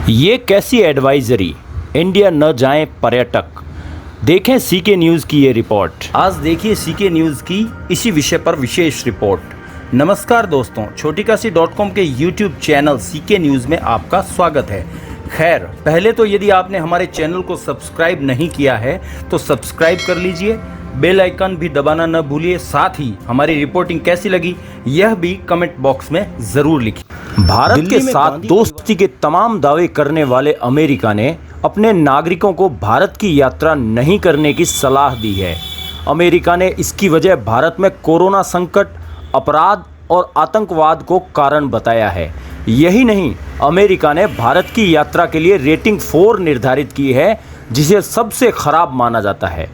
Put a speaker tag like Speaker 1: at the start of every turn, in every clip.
Speaker 1: ये कैसी advisory, India न जाएं पर्यटक। देखें सीके न्यूज़ की ये रिपोर्ट। आज देखिए सीके न्यूज़ की इसी विषय पर विशेष रिपोर्ट। नमस्कार दोस्तों, छोटीकाशी.com के यूट्यूब चैनल सीके न्यूज़ में आपका स्वागत है। खैर, पहले तो यदि आपने हमारे चैनल को सब्सक्राइब नहीं किया है तो सब्सक्राइब कर लीजिए, बेल आइकन भी दबाना न भूलिए। साथ ही हमारी रिपोर्टिंग कैसी लगी यह भी कमेंट बॉक्स में ज़रूर लिखिए। भारत के साथ दोस्ती के तमाम दावे करने वाले अमेरिका ने अपने नागरिकों को भारत की यात्रा नहीं करने की सलाह दी है। अमेरिका ने इसकी वजह भारत में कोरोना संकट, अपराध और आतंकवाद को कारण बताया है। यही नहीं, अमेरिका ने भारत की यात्रा के लिए रेटिंग 4 निर्धारित की है, जिसे सबसे खराब माना जाता है।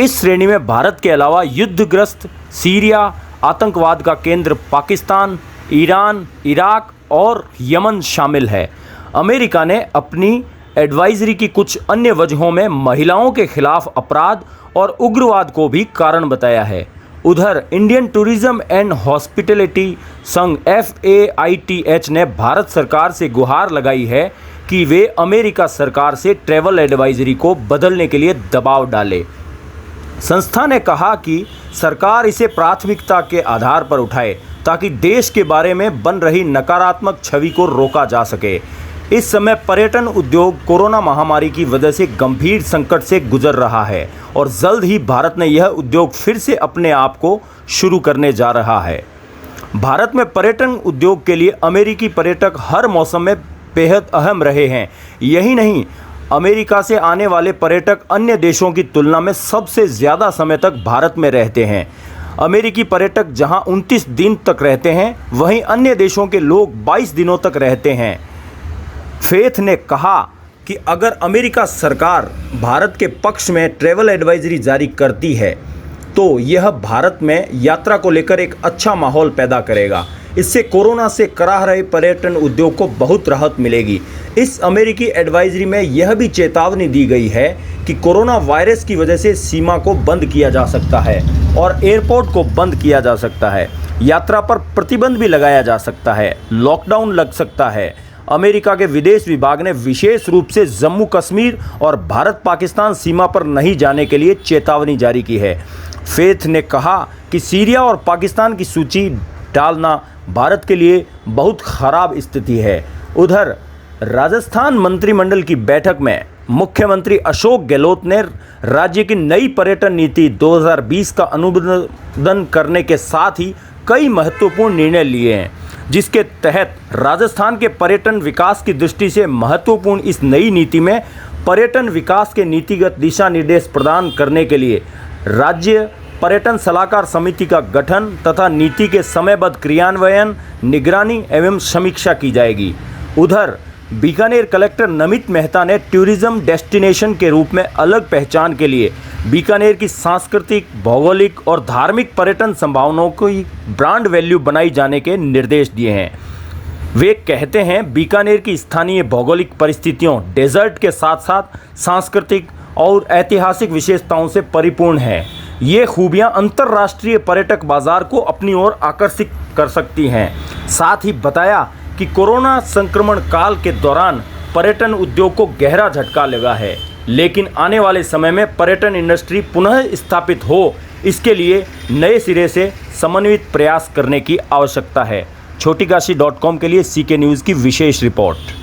Speaker 1: इस श्रेणी में भारत के अलावा युद्धग्रस्त सीरिया, आतंकवाद का केंद्र पाकिस्तान, ईरान, इराक और यमन शामिल है। अमेरिका ने अपनी एडवाइजरी की कुछ अन्य वजहों में महिलाओं के खिलाफ अपराध और उग्रवाद को भी कारण बताया है। उधर इंडियन टूरिज्म एंड हॉस्पिटैलिटी संघ FAITH ने भारत सरकार से गुहार लगाई है कि वे अमेरिका सरकार से ट्रैवल एडवाइजरी को बदलने के लिए दबाव डाले। संस्था ने कहा कि सरकार इसे प्राथमिकता के आधार पर उठाए ताकि देश के बारे में बन रही नकारात्मक छवि को रोका जा सके। इस समय पर्यटन उद्योग कोरोना महामारी की वजह से गंभीर संकट से गुजर रहा है और जल्द ही भारत ने यह उद्योग फिर से अपने आप को शुरू करने जा रहा है। भारत में पर्यटन उद्योग के लिए अमेरिकी पर्यटक हर मौसम में बेहद अहम रहे हैं। यही नहीं, अमेरिका से आने वाले पर्यटक अन्य देशों की तुलना में सबसे ज़्यादा समय तक भारत में रहते हैं। अमेरिकी पर्यटक जहां 29 दिन तक रहते हैं, वहीं अन्य देशों के लोग 22 दिनों तक रहते हैं। फेथ ने कहा कि अगर अमेरिका सरकार भारत के पक्ष में ट्रैवल एडवाइजरी जारी करती है तो यह भारत में यात्रा को लेकर एक अच्छा माहौल पैदा करेगा। इससे कोरोना से कराह रहे पर्यटन उद्योग को बहुत राहत मिलेगी। इस अमेरिकी एडवाइजरी में यह भी चेतावनी दी गई है कि कोरोना वायरस की वजह से सीमा को बंद किया जा सकता है और एयरपोर्ट को बंद किया जा सकता है। यात्रा पर प्रतिबंध भी लगाया जा सकता है, लॉकडाउन लग सकता है। अमेरिका के विदेश विभाग ने विशेष रूप से जम्मू कश्मीर और भारत पाकिस्तान सीमा पर नहीं जाने के लिए चेतावनी जारी की है। फेथ ने कहा कि सीरिया और पाकिस्तान की सूची डालना भारत के लिए बहुत खराब स्थिति है। उधर राजस्थान मंत्रिमंडल की बैठक में मुख्यमंत्री अशोक गहलोत ने राज्य की नई पर्यटन नीति 2020 का अनुमोदन करने के साथ ही कई महत्वपूर्ण निर्णय लिए हैं, जिसके तहत राजस्थान के पर्यटन विकास की दृष्टि से महत्वपूर्ण इस नई नीति में पर्यटन विकास के नीतिगत दिशा निर्देश प्रदान करने के लिए राज्य पर्यटन सलाहकार समिति का गठन तथा नीति के समयबद्ध क्रियान्वयन, निगरानी एवं समीक्षा की जाएगी। उधर बीकानेर कलेक्टर नमित मेहता ने टूरिज्म डेस्टिनेशन के रूप में अलग पहचान के लिए बीकानेर की सांस्कृतिक, भौगोलिक और धार्मिक पर्यटन संभावनाओं की ब्रांड वैल्यू बनाई जाने के निर्देश दिए हैं। वे कहते हैं, बीकानेर की स्थानीय भौगोलिक परिस्थितियों, डेजर्ट के साथ साथ सांस्कृतिक और ऐतिहासिक विशेषताओं से परिपूर्ण है। ये खूबियाँ अंतर्राष्ट्रीय पर्यटक बाजार को अपनी ओर आकर्षित कर सकती हैं। साथ ही बताया कि कोरोना संक्रमण काल के दौरान पर्यटन उद्योग को गहरा झटका लगा है, लेकिन आने वाले समय में पर्यटन इंडस्ट्री पुनः स्थापित हो, इसके लिए नए सिरे से समन्वित प्रयास करने की आवश्यकता है। छोटीकाशी.com के लिए सीके न्यूज़ की विशेष रिपोर्ट।